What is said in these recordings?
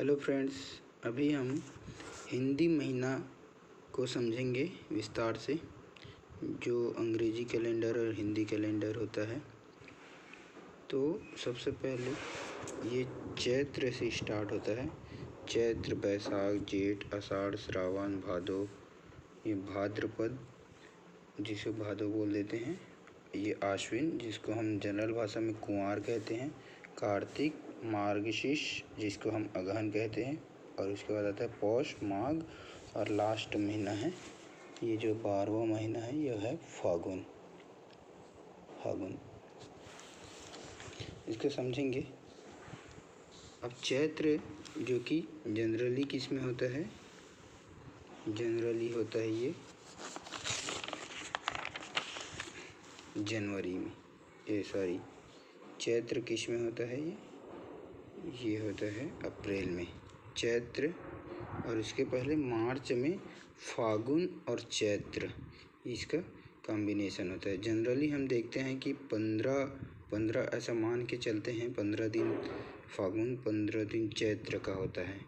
Hello friends, अभी हम हिंदी महीना को समझेंगे विस्तार से, जो अंग्रेजी कैलेंडर और हिंदी कैलेंडर होता है। तो सबसे पहले ये चैत्र से स्टार्ट होता है। चैत्र, बैसाख, जेठ, आषाढ़, श्रावण, भादो, ये भाद्रपद जिसे भादो बोल देते हैं, ये आश्विन जिसको हम जनरल भाषा में कुंवार कहते हैं, कार्तिक, मार्गशीर्ष जिसको हम अगहन कहते हैं, और उसके बाद आता है पौष, माघ, और लास्ट महीना है ये जो 12वां महीना है यह है फागुन। इसको समझेंगे। अब चैत्र जो कि जनरली किस में होता है, जनरली होता है ये जनवरी में, चैत्र किस में होता है, ये होता है अप्रैल में चैत्र, और इसके पहले मार्च में फागुन और चैत्र, इसका कॉम्बिनेशन होता है। जनरली हम देखते हैं कि 15 ऐसा मान के चलते हैं, 15 दिन फागुन, 15 दिन चैत्र का होता है।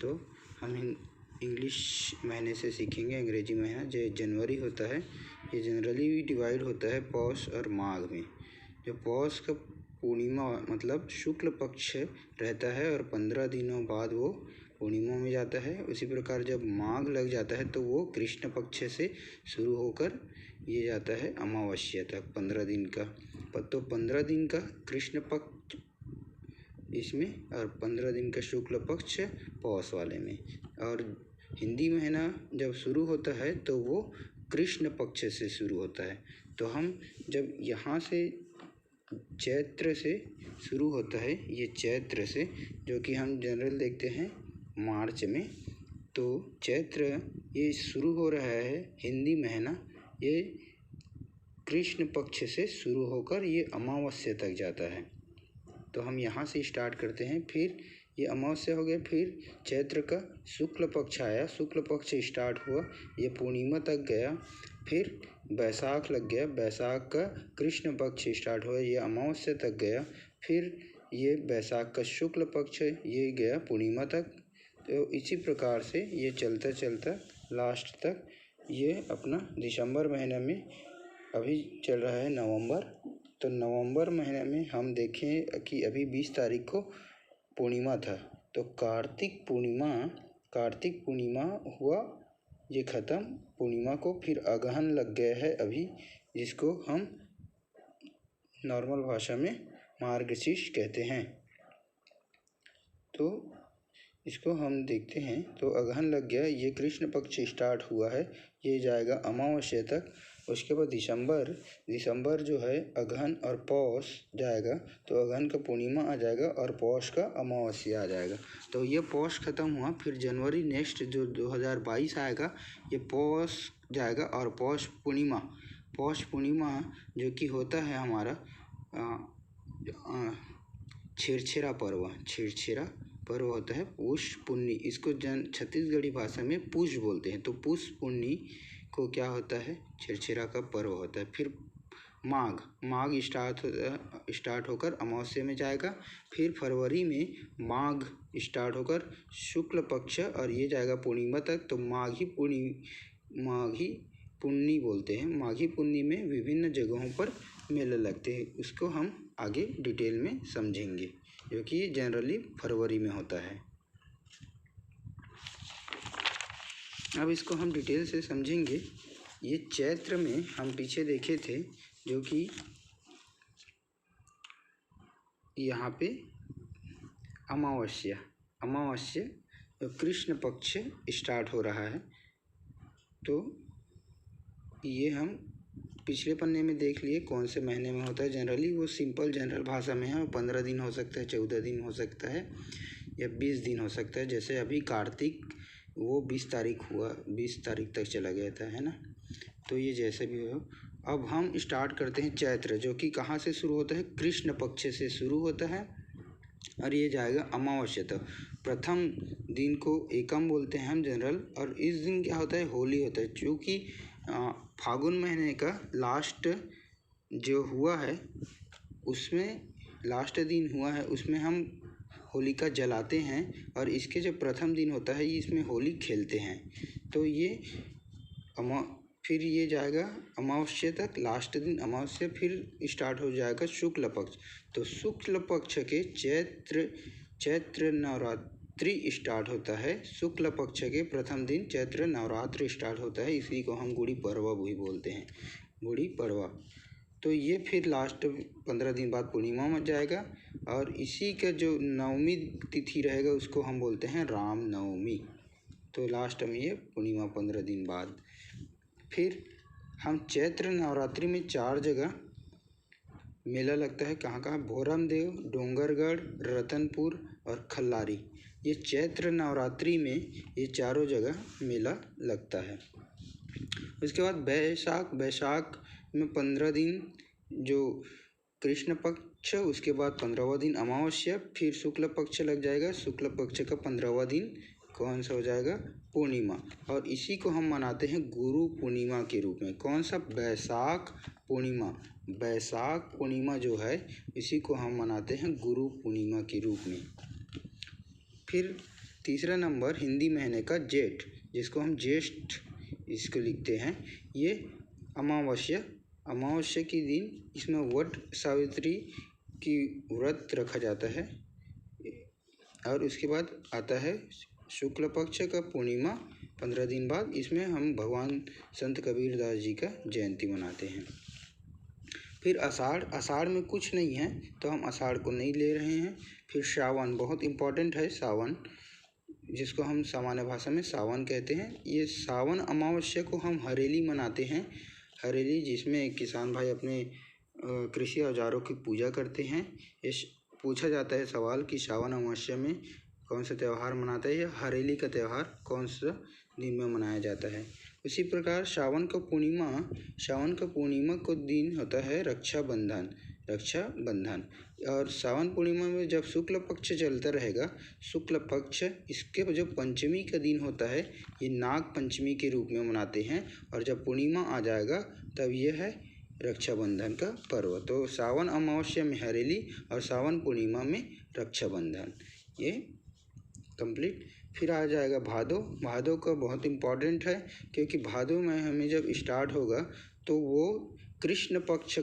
तो हम इंग्लिश महीने से सीखेंगे। अंग्रेजी महीना जो जनवरी होता है ये जनरली डिवाइड होता है पौष और माघ में। जो पौष का पूर्णिमा मतलब शुक्ल पक्ष रहता है और 15 दिनों बाद वो पूर्णिमा में जाता है। उसी प्रकार जब माघ लग जाता है तो वो कृष्ण पक्ष से शुरू होकर ये जाता है अमावस्या तक 15 दिन का। तो 15 दिन का कृष्ण पक्ष इसमें और 15 दिन का शुक्ल पक्ष पौष वाले में। और हिंदी महीना जब शुरू होता है तो वो कृष्ण पक्ष से शुरू होता है। तो हम जब यहाँ से चैत्र से शुरू होता है, ये चैत्र से जो कि हम जनरल देखते हैं मार्च में, तो चैत्र ये शुरू हो रहा है हिंदी महीना, ये कृष्ण पक्ष से शुरू होकर ये अमावस्या तक जाता है। तो हम यहाँ से स्टार्ट करते हैं, फिर ये अमावस्या हो गया, फिर चैत्र का शुक्ल पक्ष आया, शुक्ल पक्ष स्टार्ट हुआ, ये पूर्णिमा तक गया, फिर बैसाख लग गया, बैसाख का कृष्ण पक्ष स्टार्ट हुआ, ये अमावस्या तक गया, फिर ये बैसाख का शुक्ल पक्ष ये गया पूर्णिमा तक। तो इसी प्रकार से ये चलता चलता लास्ट तक ये अपना दिसंबर महीने में अभी चल रहा है नवंबर। तो नवंबर महीने में हम देखें कि अभी 20 तारीख को पूर्णिमा था, तो कार्तिक पूर्णिमा हुआ, ये ख़त्म पूर्णिमा को, फिर अगहन लग गया है अभी, जिसको हम नॉर्मल भाषा में मार्गशीर्ष कहते हैं। तो इसको हम देखते हैं, तो अगहन लग गया, ये कृष्ण पक्ष स्टार्ट हुआ है, ये जाएगा अमावस्या तक। उसके बाद दिसंबर जो है अगहन और पौष जाएगा, तो अगहन का पूर्णिमा आ जाएगा और पौष का अमावस्या आ जाएगा। तो ये पौष ख़त्म हुआ, फिर जनवरी नेक्स्ट जो 2022 आएगा, ये पौष जाएगा और पौष पूर्णिमा जो कि होता है हमारा छेरछेरा पर्व होता है, पुष पुन्नी, इसको छत्तीसगढ़ी भाषा में पुष बोलते हैं। तो पुष पुन्नी को क्या होता है, छेरछेरा का पर्व होता है। फिर माघ स्टार्ट होकर अमावस्या में जाएगा, फिर फरवरी में माघ स्टार्ट होकर शुक्ल पक्ष और ये जाएगा पूर्णिमा तक। तो माघी पुन्नी बोलते हैं। माघी पुन्नी में विभिन्न जगहों पर मेले लगते हैं, उसको हम आगे डिटेल में समझेंगे, जो कि जनरली फरवरी में होता है। अब इसको हम डिटेल से समझेंगे। ये चैत्र में हम पीछे देखे थे, जो कि यहाँ पे अमावस्या कृष्ण पक्ष स्टार्ट हो रहा है। तो ये हम पिछले पन्ने में देख लिए कौन से महीने में होता है। जनरली वो सिंपल जनरल भाषा में है, 15 दिन हो सकता है, 14 दिन हो सकता है, या 20 दिन हो सकता है। जैसे अभी कार्तिक वो 20 तारीख हुआ, 20 तारीख तक चला गया था, है ना। तो ये जैसे भी हो, अब हम स्टार्ट करते हैं चैत्र, जो कि कहाँ से शुरू होता है, कृष्ण पक्ष से शुरू होता है और ये जाएगा अमावस्या तक। प्रथम दिन को एकम बोलते हैं हम जनरल, और इस दिन क्या होता है, होली होता है। क्योंकि फागुन महीने का लास्ट जो हुआ है उसमें लास्ट दिन हुआ है, उसमें हम होलिका जलाते हैं और इसके जो प्रथम दिन होता है इसमें होली खेलते हैं। तो ये फिर ये जाएगा अमावस्या तक, लास्ट दिन अमावस्या, फिर स्टार्ट हो जाएगा शुक्ल पक्ष। तो शुक्ल पक्ष के चैत्र नवरात्रि स्टार्ट होता है। शुक्ल पक्ष के प्रथम दिन चैत्र नवरात्रि स्टार्ट होता है, इसी को हम गुड़ी पड़वा भी बोलते हैं, गुड़ी पड़वा। तो ये फिर लास्ट 15 दिन बाद पूर्णिमा में जाएगा और इसी का जो नवमी तिथि रहेगा उसको हम बोलते हैं राम नवमी। तो लास्ट में ये पूर्णिमा 15 दिन बाद। फिर हम चैत्र नवरात्रि में 4 जगह मेला लगता है। कहाँ कहाँ? भोरमदेव, डोंगरगढ़, रतनपुर और खल्लारी। ये चैत्र नवरात्रि में ये चारों जगह मेला लगता है। उसके बाद बैसाख में 15 दिन जो कृष्ण पक्ष, उसके बाद 15वां दिन अमावस्या, फिर शुक्ल पक्ष लग जाएगा। शुक्ल पक्ष का 15वां दिन कौन सा हो जाएगा? पूर्णिमा। और इसी को हम मनाते हैं गुरु पूर्णिमा के रूप में। कौन सा? बैसाख पूर्णिमा। बैसाख पूर्णिमा जो है इसी को हम मनाते हैं गुरु पूर्णिमा के रूप में। फिर तीसरा नंबर हिंदी महीने का जेठ, जिसको हम ज्येष्ठ इसको लिखते हैं। ये अमावस्या के दिन इसमें वट सावित्री की व्रत रखा जाता है। और उसके बाद आता है शुक्ल पक्ष का पूर्णिमा 15 दिन बाद। इसमें हम भगवान संत कबीरदास जी का जयंती मनाते हैं। फिर आषाढ़ में कुछ नहीं है तो हम आषाढ़ को नहीं ले रहे हैं। फिर सावन बहुत इम्पोर्टेंट है। सावन, जिसको हम सामान्य भाषा में सावन कहते हैं। ये सावन अमावस्या को हम हरेली मनाते हैं। हरेली, जिसमें किसान भाई अपने कृषि औजारों की पूजा करते हैं। इस पूछा जाता है सवाल कि सावन अमावस्या में कौन सा त्यौहार मनाता है, या हरेली का त्यौहार कौन सा दिन में मनाया जाता है। उसी प्रकार सावन का पूर्णिमा को दिन होता है रक्षाबंधन। और सावन पूर्णिमा में जब शुक्ल पक्ष चलता रहेगा, शुक्ल पक्ष, इसके जो पंचमी का दिन होता है ये नाग पंचमी के रूप में मनाते हैं। और जब पूर्णिमा आ जाएगा तब यह है रक्षाबंधन का पर्व। तो सावन अमावस्या में हरेली और सावन पूर्णिमा में रक्षाबंधन, ये कंप्लीट। फिर आ जाएगा भादो का बहुत इम्पॉर्टेंट है, क्योंकि भादो में हमें जब स्टार्ट होगा तो वो कृष्ण पक्ष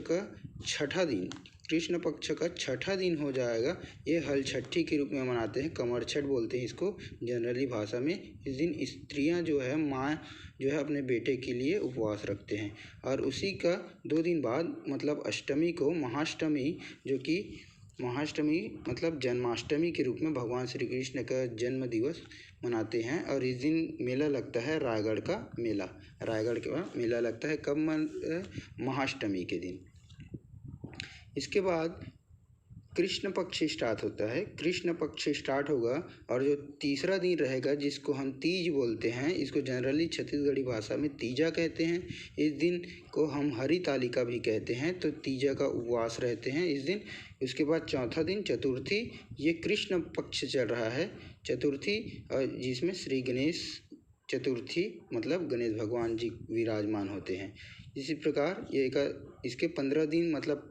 का छठा दिन हो जाएगा। ये हल छठी के रूप में मनाते हैं, कमर छठ बोलते हैं इसको जनरली भाषा में। इस दिन स्त्रियां जो है, माँ जो है, अपने बेटे के लिए उपवास रखते हैं। और उसी का 2 दिन बाद मतलब अष्टमी को महाष्टमी मतलब जन्माष्टमी के रूप में भगवान श्री कृष्ण का जन्म दिवस मनाते हैं। और इस दिन मेला लगता है रायगढ़ का मेला लगता है। कब? महाष्टमी के दिन। इसके बाद कृष्ण पक्ष स्टार्ट होता है। कृष्ण पक्ष स्टार्ट होगा और जो तीसरा दिन रहेगा जिसको हम तीज बोलते हैं, इसको जनरली छत्तीसगढ़ी भाषा में तीजा कहते हैं। इस दिन को हम हरि तालिका भी कहते हैं। तो तीजा का उपवास रहते हैं इस दिन। उसके बाद चौथा दिन चतुर्थी, ये कृष्ण पक्ष चल रहा है चतुर्थी, और जिसमें श्री गणेश चतुर्थी मतलब गणेश भगवान जी विराजमान होते हैं। इसी प्रकार इसके 15 दिन मतलब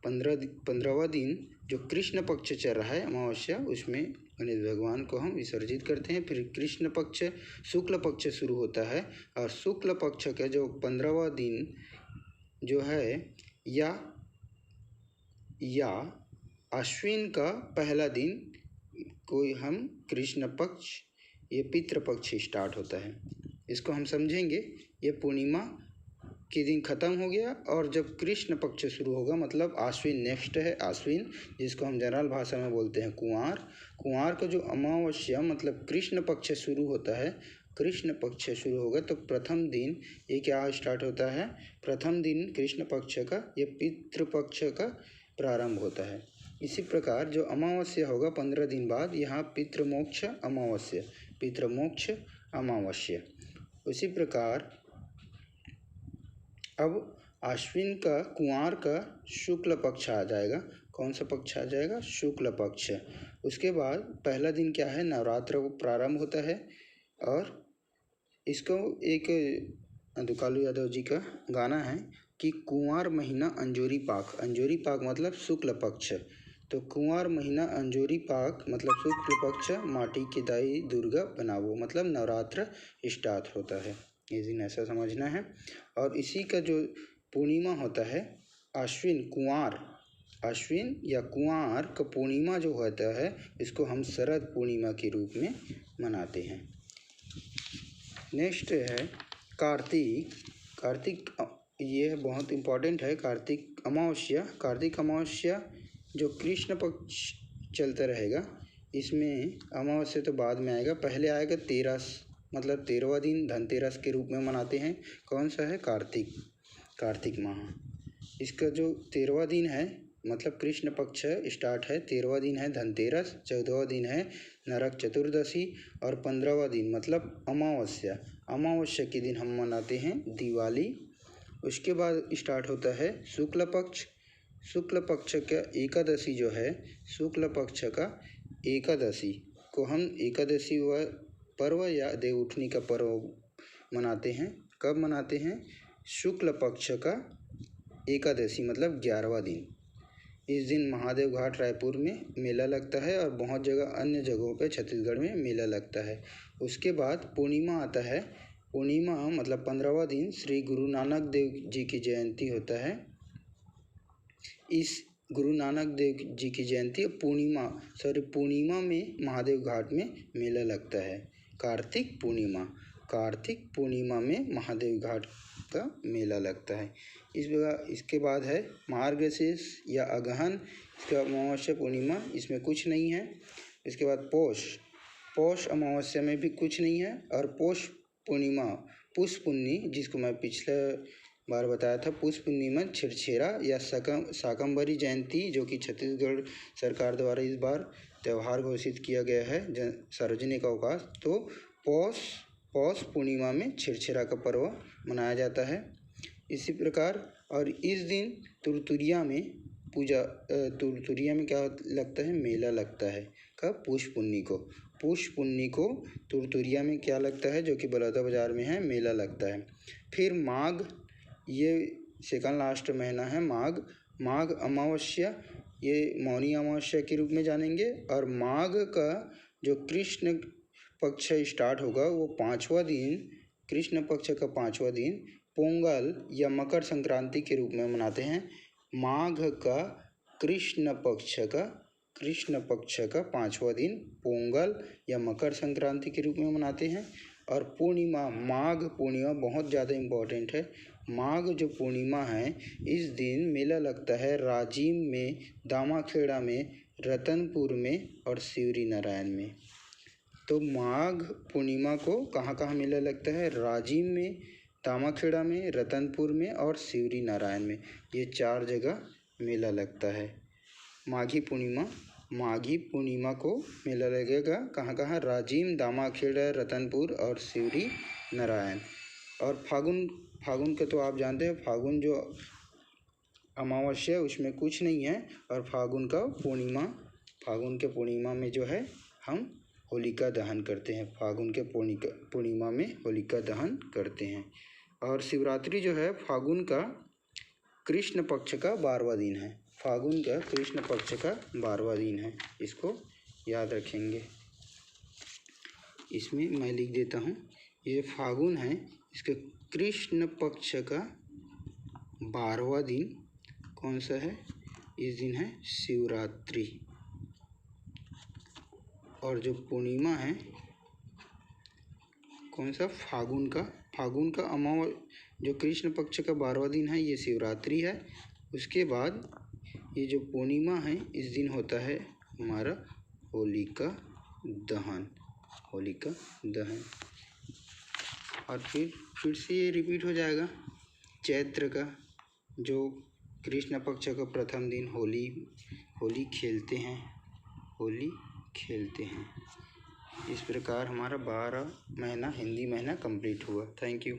15वां दिन जो कृष्ण पक्ष चल रहा है अमावस्या, उसमें गणेश भगवान को हम विसर्जित करते हैं। फिर कृष्ण पक्ष शुक्ल पक्ष शुरू होता है और शुक्ल पक्ष का जो 15वां दिन जो है या अश्विन का पहला दिन को हम कृष्ण पक्ष, ये पितृपक्ष स्टार्ट होता है। इसको हम समझेंगे। ये पूर्णिमा के दिन ख़त्म हो गया और जब कृष्ण पक्ष शुरू होगा मतलब आश्विन नेक्स्ट है। आश्विन, जिसको हम जनरल भाषा में बोलते हैं कुंवार का जो अमावस्या मतलब कृष्ण पक्ष शुरू होता है, कृष्ण पक्ष शुरू होगा तो प्रथम दिन ये क्या स्टार्ट होता है? प्रथम दिन कृष्ण पक्ष का ये पितृपक्ष का प्रारंभ होता है। इसी प्रकार जो अमावस्या होगा 15 दिन बाद, यहाँ पितृमोक्ष अमावस्या। उसी प्रकार अब आश्विन का कुंवार का शुक्ल पक्ष आ जाएगा। कौन सा पक्ष आ जाएगा? शुक्ल पक्ष। उसके बाद पहला दिन क्या है? नवरात्र को प्रारंभ होता है। और इसको एक दुकालू यादव जी का गाना है कि कुंवार महीना अंजोरी पाक मतलब शुक्ल पक्ष। तो कुंवार महीना अंजोरी पाक मतलब शुक्ल पक्ष माटी की दाई दुर्गा बनावो, मतलब नवरात्र स्टार्ट होता है इस दिन, ऐसा समझना है। और इसी का जो पूर्णिमा होता है अश्विन या कुंवार का पूर्णिमा जो होता है, इसको हम शरद पूर्णिमा के रूप में मनाते हैं। नेक्स्ट है कार्तिक, ये बहुत इम्पोर्टेंट है। कार्तिक अमावस्या जो कृष्ण पक्ष चलता रहेगा, इसमें अमावस्या तो बाद में आएगा, पहले आएगा 13 मतलब 13वां दिन धनतेरस के रूप में मनाते हैं। कौन सा है? कार्तिक माह। इसका जो 13वां दिन है मतलब कृष्ण पक्ष स्टार्ट है, 13वां दिन है धनतेरस, 14वां दिन है नरक चतुर्दशी और 15वां दिन मतलब अमावस्या के दिन हम मनाते हैं दिवाली। उसके बाद स्टार्ट होता है शुक्ल पक्ष का एकादशी जो है, शुक्ल पक्ष का एकादशी को हम एकादशी व पर्व या देव उठनी का पर्व मनाते हैं। कब मनाते हैं? शुक्ल पक्ष का एकादशी मतलब 11वां दिन। इस दिन महादेव घाट रायपुर में मेला लगता है और बहुत जगह अन्य जगहों पे छत्तीसगढ़ में मेला लगता है। उसके बाद पूर्णिमा आता है। पूर्णिमा मतलब 15वां दिन श्री गुरु नानक देव जी की जयंती होता है। इस गुरु नानक देव जी की जयंती पूर्णिमा में महादेव घाट में मेला लगता है। कार्तिक पूर्णिमा में महादेव घाट का मेला लगता है। इसके बाद है मार्गशीर्ष या अगहन, इसका अमावस्या पूर्णिमा, इसमें कुछ नहीं है। इसके बाद पौष अमावस्या में भी कुछ नहीं है। और पौष पूर्णिमा पुष्प पुन्नी, जिसको मैं पिछले बार बताया था, पुष्प पूर्णिमा छेरछेरा या शाकंभरी जयंती, जो कि छत्तीसगढ़ सरकार द्वारा इस बार त्यौहार घोषित किया गया है सार्वजनिक अवकाश। तो पौष पूर्णिमा में छेरछेरा का पर्व मनाया जाता है। इसी प्रकार और इस दिन तुरतुरिया में क्या लगता है? मेला लगता है। कब? पुष्प पुन्नी को तुरतुरिया में क्या लगता है, जो कि बलौदाबाजार में है, मेला लगता है। फिर माघ, ये सेकंड लास्ट महीना है माघ अमावस्या, ये मौनी अमावस्या के रूप में जानेंगे। और माघ का जो कृष्ण पक्ष स्टार्ट होगा वो 5वां दिन, कृष्ण पक्ष का 5वां दिन पोंगल या मकर संक्रांति के रूप में मनाते हैं। माघ का कृष्ण पक्ष का 5वां दिन पोंगल या मकर संक्रांति के रूप में मनाते हैं। और माघ पूर्णिमा बहुत ज़्यादा इम्पोर्टेंट है। माघ जो पूर्णिमा है, इस दिन मेला लगता है राजिम में, दामाखेड़ा में, रतनपुर में और सिवरी नारायण में। तो माघ पूर्णिमा को कहाँ मेला लगता है? राजिम में, दामाखेड़ा में, रतनपुर में और सिवरी नारायण में, ये 4 जगह मेला लगता है। माघी पूर्णिमा को मेला लगेगा कहाँ? राजिम, दामाखेड़ा, रतनपुर और सिवरी नारायण। और फागुन का तो आप जानते हैं, फागुन जो अमावस्या उसमें कुछ नहीं है। और फागुन के पूर्णिमा में जो है हम होलिका दहन करते हैं। फागुन के पूर्णिमा में होलिका दहन करते हैं। और शिवरात्रि जो है फागुन का कृष्ण पक्ष का 12वां दिन है। फागुन का कृष्ण पक्ष का 12वां दिन है, इसको याद रखेंगे। इसमें मैं लिख देता हूँ, ये फागुन है, इसके कृष्ण पक्ष का 12वां दिन कौन सा है? इस दिन है शिवरात्रि। और जो पूर्णिमा है कौन सा? फागुन का जो कृष्ण पक्ष का 12वां दिन है, ये शिवरात्रि है। उसके बाद ये जो पूर्णिमा है, इस दिन होता है हमारा होलिका दहन। और फिर से ये रिपीट हो जाएगा। चैत्र का जो कृष्ण पक्ष का प्रथम दिन होली खेलते हैं। इस प्रकार हमारा 12 महीना हिंदी महीना कंप्लीट हुआ। Thank you.